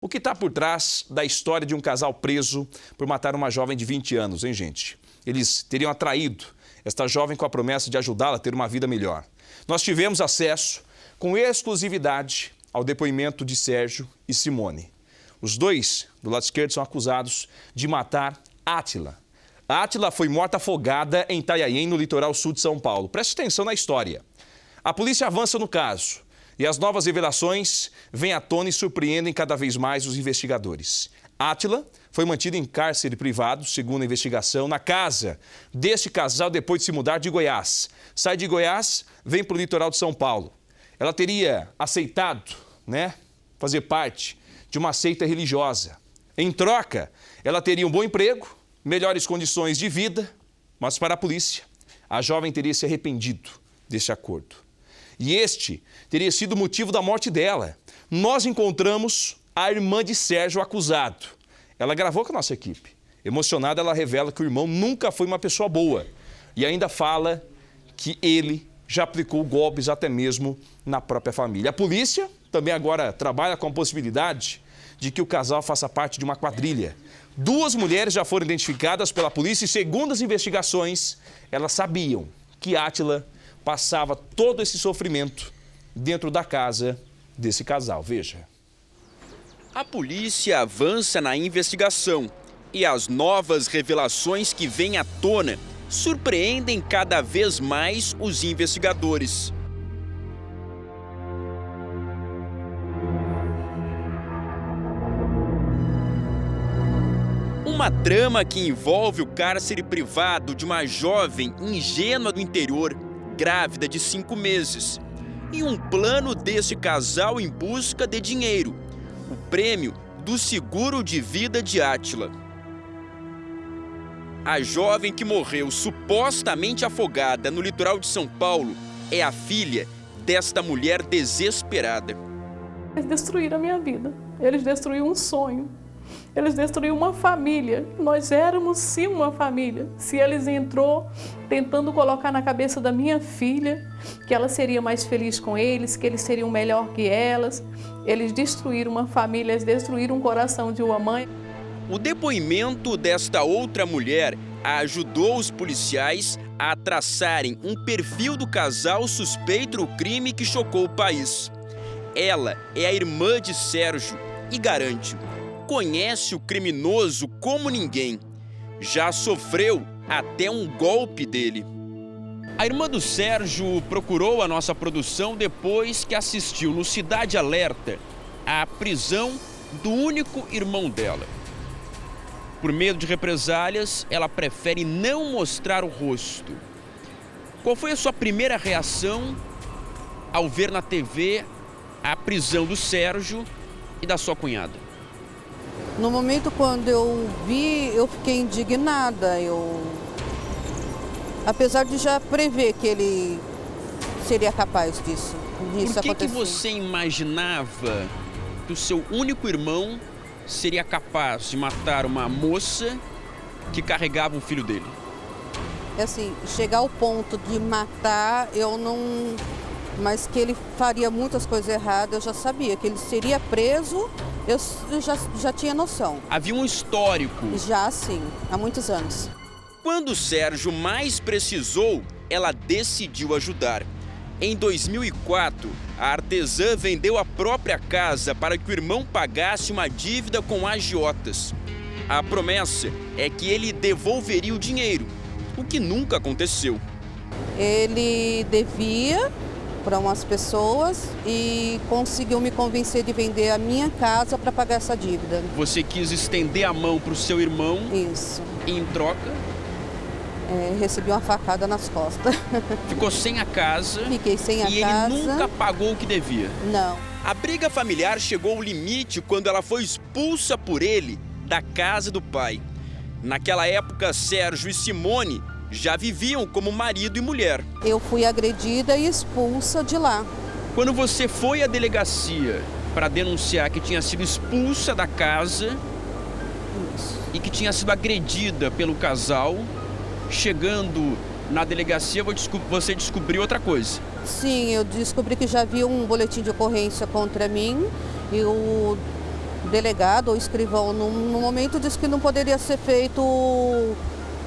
O que está por trás da história de um casal preso por matar uma jovem de 20 anos, hein, gente? Eles teriam atraído esta jovem com a promessa de ajudá-la a ter uma vida melhor. Nós tivemos acesso com exclusividade ao depoimento de Sérgio e Simone. Os dois, do lado esquerdo, são acusados de matar Átila. Átila foi morta afogada em Itanhaém, no litoral sul de São Paulo. Preste atenção na história. A polícia avança no caso e as novas revelações vêm à tona e surpreendem cada vez mais os investigadores. Átila foi mantido em cárcere privado, segundo a investigação, na casa deste casal depois de se mudar de Goiás. Sai de Goiás, vem para o litoral de São Paulo. Ela teria aceitado, fazer parte de uma seita religiosa. Em troca, ela teria um bom emprego, melhores condições de vida, mas para a polícia, a jovem teria se arrependido desse acordo. E este teria sido o motivo da morte dela. Nós encontramos a irmã de Sérgio, acusado. Ela gravou com a nossa equipe. Emocionada, ela revela que o irmão nunca foi uma pessoa boa. E ainda fala que ele já aplicou golpes até mesmo na própria família. A polícia também agora trabalha com a possibilidade de que o casal faça parte de uma quadrilha. 2 mulheres já foram identificadas pela polícia e, segundo as investigações, elas sabiam que Átila passava todo esse sofrimento dentro da casa desse casal. Veja. A polícia avança na investigação e as novas revelações que vêm à tona surpreendem cada vez mais os investigadores. Uma trama que envolve o cárcere privado de uma jovem ingênua do interior, grávida de 5 meses, e um plano desse casal em busca de dinheiro, o prêmio do seguro de vida de Átila. A jovem que morreu supostamente afogada no litoral de São Paulo é a filha desta mulher desesperada. Eles destruíram a minha vida, eles destruíram um sonho. Eles destruíram uma família. Nós éramos sim uma família. Se eles entrou tentando colocar na cabeça da minha filha que ela seria mais feliz com eles, que eles seriam melhor que elas, eles destruíram uma família, eles destruíram um coração de uma mãe. O depoimento desta outra mulher ajudou os policiais a traçarem um perfil do casal suspeito do crime que chocou o país. Ela é a irmã de Sérgio e garante: conhece o criminoso como ninguém. Já sofreu até um golpe dele. A irmã do Sérgio procurou a nossa produção depois que assistiu no Cidade Alerta à prisão do único irmão dela. Por medo de represálias, ela prefere não mostrar o rosto. Qual foi a sua primeira reação ao ver na TV a prisão do Sérgio e da sua cunhada? No momento quando eu vi, eu fiquei indignada. Apesar de já prever que ele seria capaz disso. Por que você imaginava que o seu único irmão seria capaz de matar uma moça que carregava o filho dele? Assim, chegar ao ponto de matar, eu não... Mas que ele faria muitas coisas erradas, eu já sabia. Que ele seria preso, eu já tinha noção. Havia um histórico? Já, sim, há muitos anos. Quando o Sérgio mais precisou, ela decidiu ajudar. Em 2004, a artesã vendeu a própria casa para que o irmão pagasse uma dívida com agiotas. A promessa é que ele devolveria o dinheiro, o que nunca aconteceu. Ele devia para umas pessoas e conseguiu me convencer de vender a minha casa para pagar essa dívida. Você quis estender a mão para o seu irmão? Isso. E em troca? Recebi uma facada nas costas. Ficou sem a casa? Fiquei sem a casa. E ele nunca pagou o que devia? Não. A briga familiar chegou ao limite quando ela foi expulsa por ele da casa do pai. Naquela época, Sérgio e Simone já viviam como marido e mulher. Eu fui agredida e expulsa de lá. Quando você foi à delegacia para denunciar que tinha sido expulsa da casa e que tinha sido agredida pelo casal, chegando na delegacia você descobriu outra coisa. Sim, eu descobri que já havia um boletim de ocorrência contra mim e delegado ou escrivão no momento disse que não poderia ser feito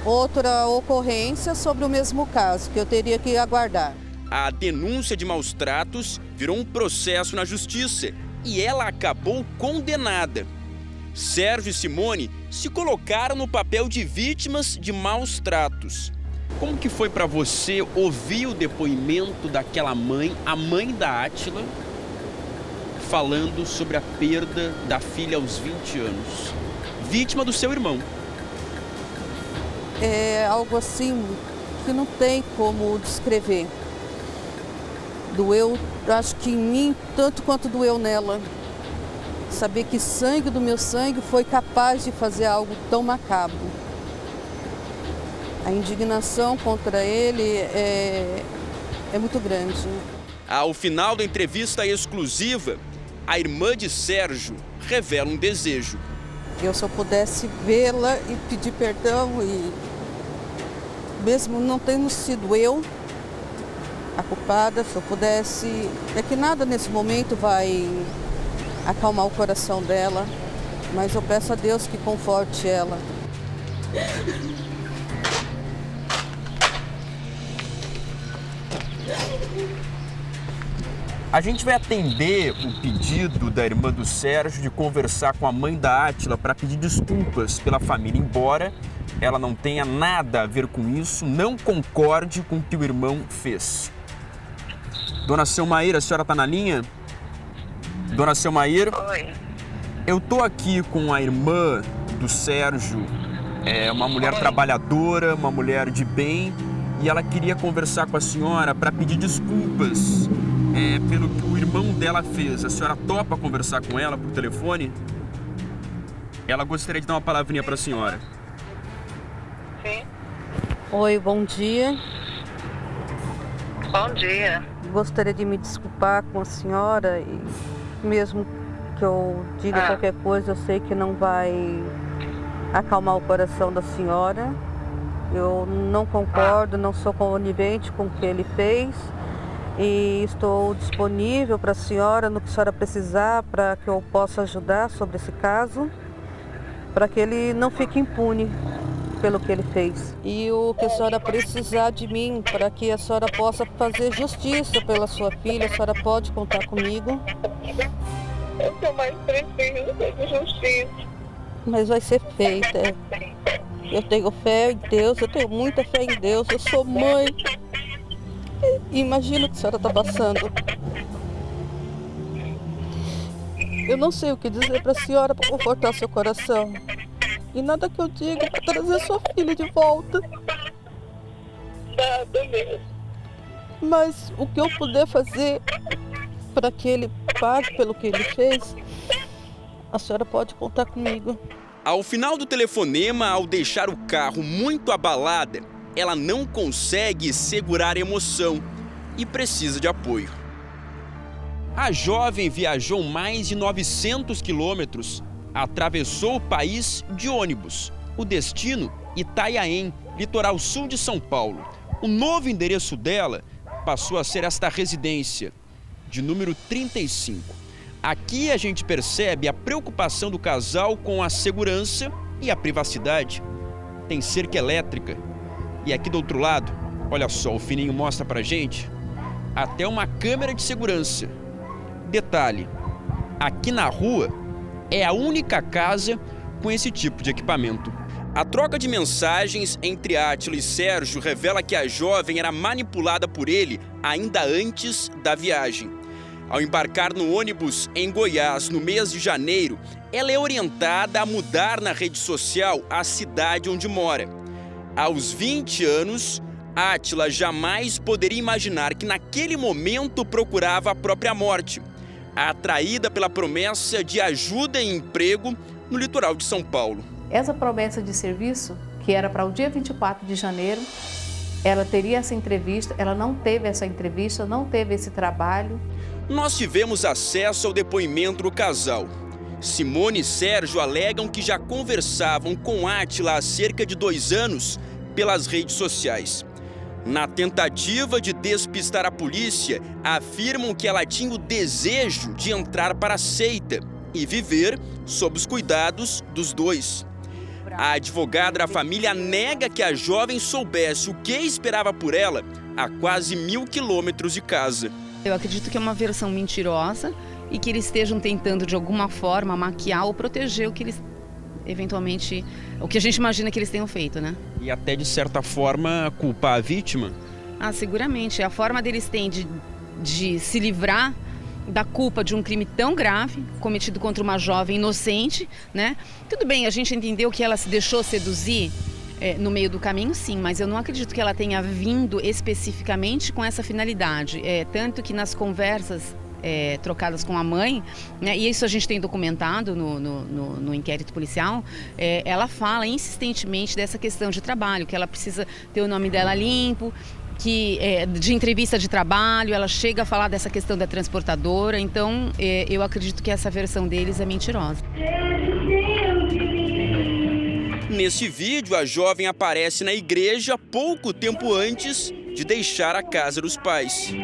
outra ocorrência sobre o mesmo caso, que eu teria que aguardar. A denúncia de maus tratos virou um processo na justiça e ela acabou condenada. Sérgio e Simone se colocaram no papel de vítimas de maus tratos. Como que foi para você ouvir o depoimento daquela mãe, a mãe da Átila, falando sobre a perda da filha aos 20 anos, vítima do seu irmão? É algo assim que não tem como descrever. Doeu, acho que em mim, tanto quanto doeu nela. Saber que sangue do meu sangue foi capaz de fazer algo tão macabro. A indignação contra ele é muito grande. Ao final da entrevista exclusiva, a irmã de Sérgio revela um desejo. Se eu pudesse vê-la e pedir perdão, e mesmo não tendo sido eu a culpada, se eu pudesse... É que nada nesse momento vai acalmar o coração dela, mas eu peço a Deus que conforte ela. A gente vai atender o pedido da irmã do Sérgio de conversar com a mãe da Átila para pedir desculpas pela família, embora ela não tenha nada a ver com isso, não concorde com o que o irmão fez. Dona Selmair, a senhora está na linha? Dona Selmair? Oi. Eu tô aqui com a irmã do Sérgio, uma mulher trabalhadora, uma mulher de bem, e ela queria conversar com a senhora para pedir desculpas pelo que o irmão dela fez. A senhora topa conversar com ela por telefone? Ela gostaria de dar uma palavrinha para a senhora. Sim. Oi, bom dia. Bom dia. Gostaria de me desculpar com a senhora e mesmo que eu diga qualquer coisa, eu sei que não vai acalmar o coração da senhora. Eu não concordo, não sou conivente com o que ele fez e estou disponível para a senhora no que a senhora precisar para que eu possa ajudar sobre esse caso, para que ele não fique impune pelo que ele fez. E o que a senhora precisar de mim para que a senhora possa fazer justiça pela sua filha, a senhora pode contar comigo. Eu sou mais preciso de justiça. Mas vai ser feita. Eu tenho fé em Deus, eu tenho muita fé em Deus, eu sou mãe. E imagina o que a senhora está passando. Eu não sei o que dizer para a senhora para confortar seu coração. E nada que eu diga para trazer sua filha de volta. Nada mesmo. Mas o que eu puder fazer para que ele pague pelo que ele fez, a senhora pode contar comigo. Ao final do telefonema, ao deixar o carro muito abalada, ela não consegue segurar a emoção e precisa de apoio. A jovem viajou mais de 900 quilômetros, atravessou o país de ônibus. O destino, Itanhaém, litoral sul de São Paulo. O novo endereço dela passou a ser esta residência, de número 35. Aqui a gente percebe a preocupação do casal com a segurança e a privacidade. Tem cerca elétrica. E aqui do outro lado, olha só, o Fininho mostra pra gente, até uma câmera de segurança. Detalhe, aqui na rua é a única casa com esse tipo de equipamento. A troca de mensagens entre Átila e Sérgio revela que a jovem era manipulada por ele ainda antes da viagem. Ao embarcar no ônibus em Goiás no mês de janeiro, ela é orientada a mudar na rede social a cidade onde mora. Aos 20 anos, Átila jamais poderia imaginar que naquele momento procurava a própria morte, atraída pela promessa de ajuda e emprego no litoral de São Paulo. Essa promessa de serviço, que era para o dia 24 de janeiro, ela teria essa entrevista, ela não teve essa entrevista, não teve esse trabalho. Nós tivemos acesso ao depoimento do casal. Simone e Sérgio alegam que já conversavam com Átila há cerca de 2 anos pelas redes sociais. Na tentativa de despistar a polícia, afirmam que ela tinha o desejo de entrar para a seita e viver sob os cuidados dos dois. A advogada da família nega que a jovem soubesse o que esperava por ela a quase 1.000 quilômetros de casa. Eu acredito que é uma versão mentirosa e que eles estejam tentando de alguma forma maquiar ou proteger o que eles eventualmente, o que a gente imagina que eles tenham feito, né? E até de certa forma culpar a vítima? Ah, seguramente. A forma deles têm de se livrar da culpa de um crime tão grave cometido contra uma jovem inocente, né? Tudo bem, a gente entendeu que ela se deixou seduzir no meio do caminho, sim, mas eu não acredito que ela tenha vindo especificamente com essa finalidade. Tanto que nas conversas trocadas com a mãe, né, e isso a gente tem documentado no inquérito policial, ela fala insistentemente dessa questão de trabalho, que ela precisa ter o nome dela limpo, que de entrevista de trabalho, ela chega a falar dessa questão da transportadora, então eu acredito que essa versão deles é mentirosa. Nesse vídeo, a jovem aparece na igreja pouco tempo antes de deixar a casa dos pais.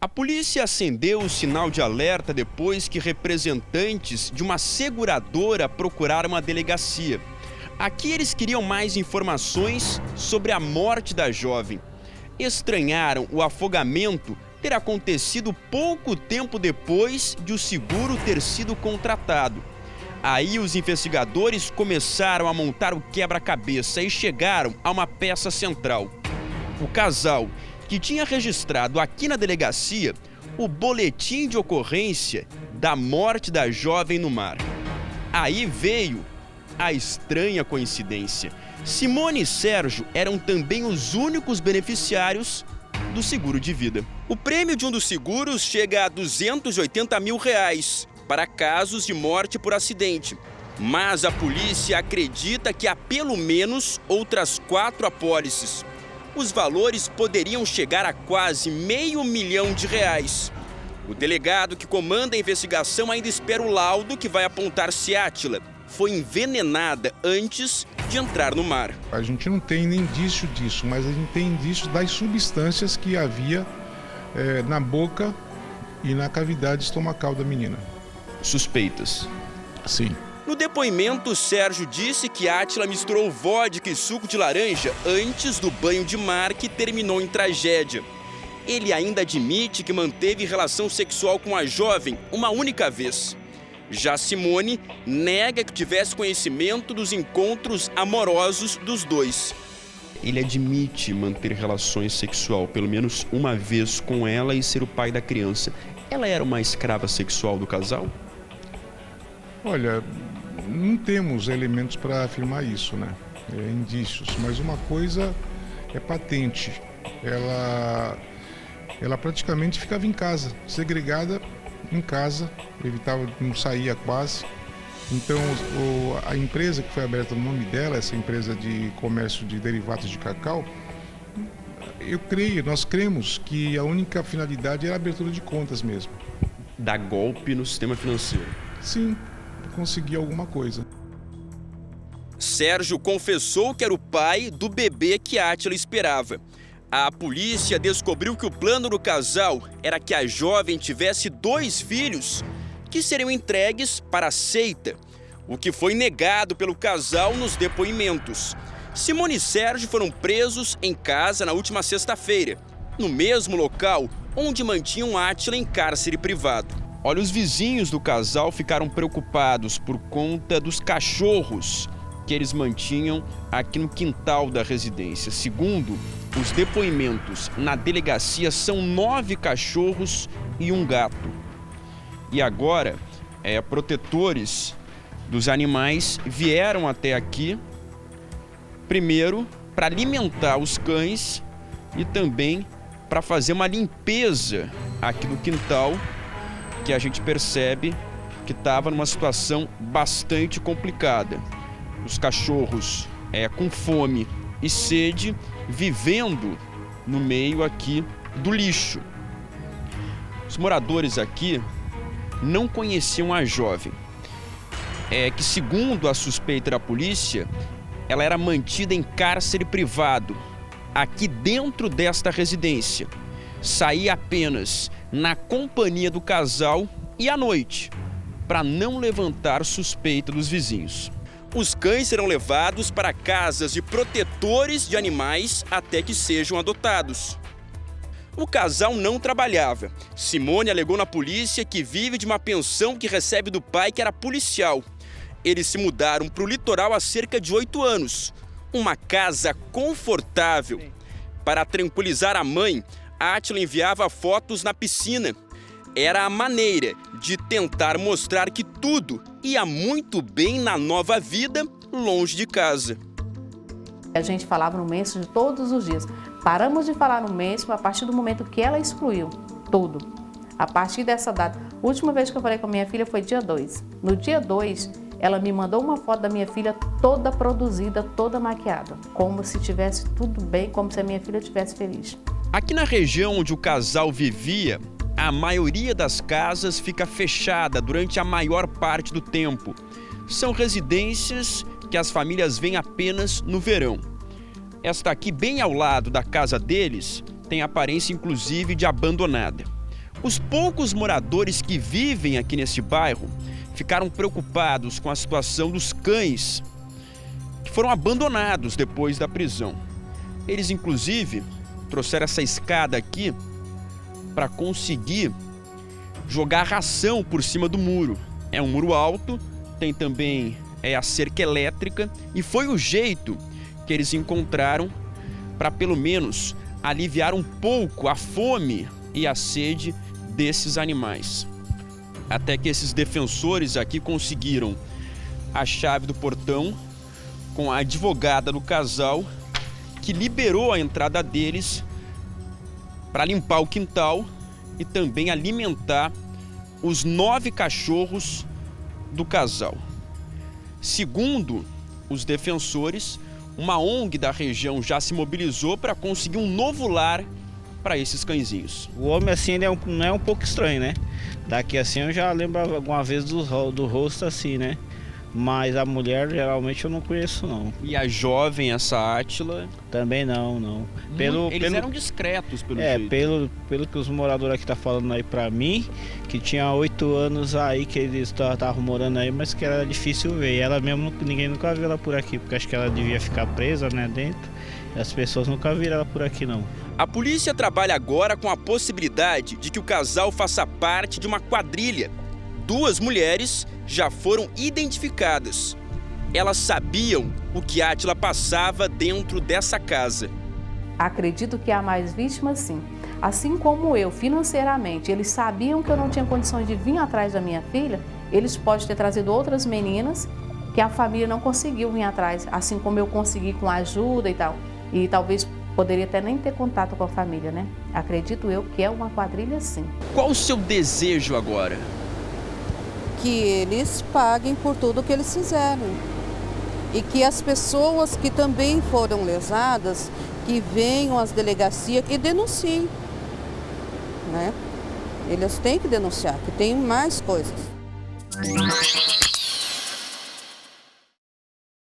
A polícia acendeu o sinal de alerta depois que representantes de uma seguradora procuraram a delegacia. Aqui eles queriam mais informações sobre a morte da jovem. Estranharam o afogamento ter acontecido pouco tempo depois de o seguro ter sido contratado. Aí os investigadores começaram a montar o quebra-cabeça e chegaram a uma peça central. O casal, que tinha registrado aqui na delegacia o boletim de ocorrência da morte da jovem no mar. Aí veio a estranha coincidência. Simone e Sérgio eram também os únicos beneficiários do seguro de vida. O prêmio de um dos seguros chega a R$280 mil para casos de morte por acidente. Mas a polícia acredita que há pelo menos outras 4 apólices. Os valores poderiam chegar a quase R$500 mil. O delegado que comanda a investigação ainda espera o laudo que vai apontar se Átila foi envenenada antes de entrar no mar. A gente não tem nem indício disso, mas a gente tem indício das substâncias que havia na boca e na cavidade estomacal da menina. Suspeitas? Sim. No depoimento, Sérgio disse que Átila misturou vodka e suco de laranja antes do banho de mar que terminou em tragédia. Ele ainda admite que manteve relação sexual com a jovem uma única vez. Já Simone nega que tivesse conhecimento dos encontros amorosos dos dois. Ele admite manter relações sexuais pelo menos uma vez com ela e ser o pai da criança. Ela era uma escrava sexual do casal? Olha, não temos elementos para afirmar isso, né? Indícios, mas uma coisa é patente. Ela praticamente ficava em casa, segregada em casa, evitava, não saía quase. Então, a empresa que foi aberta no nome dela, essa empresa de comércio de derivados de cacau, nós cremos que a única finalidade era a abertura de contas mesmo. Dar golpe no sistema financeiro? Sim, conseguir alguma coisa. Sérgio confessou que era o pai do bebê que Átila esperava. A polícia descobriu que o plano do casal era que a jovem tivesse 2 filhos que seriam entregues para a seita, o que foi negado pelo casal nos depoimentos. Simone e Sérgio foram presos em casa na última sexta-feira, no mesmo local onde mantinham Átila em cárcere privado. Olha, os vizinhos do casal ficaram preocupados por conta dos cachorros que eles mantinham aqui no quintal da residência. Segundo os depoimentos na delegacia, são 9 cachorros e um gato. E agora, protetores dos animais vieram até aqui, primeiro para alimentar os cães e também para fazer uma limpeza aqui no quintal, que a gente percebe que estava numa situação bastante complicada. Os cachorros com fome e sede, vivendo no meio aqui do lixo. Os moradores aqui não conheciam a jovem, que segundo a suspeita da polícia, ela era mantida em cárcere privado, aqui dentro desta residência. Saía apenas na companhia do casal e à noite, para não levantar suspeita dos vizinhos. Os cães serão levados para casas de protetores de animais até que sejam adotados. O casal não trabalhava. Simone alegou na polícia que vive de uma pensão que recebe do pai, que era policial. Eles se mudaram para o litoral há cerca de 8 anos. Uma casa confortável. Para tranquilizar a mãe, Átila enviava fotos na piscina. Era a maneira de tentar mostrar que tudo ia muito bem na nova vida, longe de casa. A gente falava no Mêncio de todos os dias. Paramos de falar no Mêncio a partir do momento que ela excluiu tudo. A partir dessa data, a última vez que eu falei com a minha filha foi dia 2. No dia 2, ela me mandou uma foto da minha filha toda produzida, toda maquiada. Como se tivesse tudo bem, como se a minha filha estivesse feliz. Aqui na região onde o casal vivia, a maioria das casas fica fechada durante a maior parte do tempo. São residências que as famílias vêm apenas no verão. Esta aqui, bem ao lado da casa deles, tem aparência inclusive de abandonada. Os poucos moradores que vivem aqui nesse bairro ficaram preocupados com a situação dos cães que foram abandonados depois da prisão. Eles, inclusive, trouxeram essa escada aqui para conseguir jogar ração por cima do muro. É um muro alto, tem também a cerca elétrica e foi o jeito que eles encontraram para pelo menos aliviar um pouco a fome e a sede desses animais. Até que esses defensores aqui conseguiram a chave do portão com a advogada do casal, que liberou a entrada deles para limpar o quintal e também alimentar os 9 cachorros do casal. Segundo os defensores, uma ONG da região já se mobilizou para conseguir um novo lar para esses cãezinhos. O homem assim ele não é um pouco estranho, né? Daqui assim eu já lembro alguma vez do rosto assim, né? Mas a mulher geralmente eu não conheço não. E a jovem, essa Átila? Também não. Eles eram discretos pelo jeito. Pelo que os moradores aqui tá falando aí pra mim, que tinha 8 anos aí que eles estavam morando aí, mas que era difícil ver. E ela mesmo, ninguém nunca viu ela por aqui, porque acho que ela devia ficar presa, né, dentro. E as pessoas nunca viram ela por aqui não. A polícia trabalha agora com a possibilidade de que o casal faça parte de uma quadrilha. 2 mulheres já foram identificadas. Elas sabiam o que Átila passava dentro dessa casa. Acredito que há mais vítimas, sim. Assim como eu, financeiramente, eles sabiam que eu não tinha condições de vir atrás da minha filha, eles podem ter trazido outras meninas que a família não conseguiu vir atrás, assim como eu consegui com ajuda e tal. E talvez poderia até nem ter contato com a família, né? Acredito eu que é uma quadrilha, sim. Qual o seu desejo agora? Que eles paguem por tudo que eles fizeram. E que as pessoas que também foram lesadas, que venham às delegacias e denunciem, né? Eles têm que denunciar, que tem mais coisas.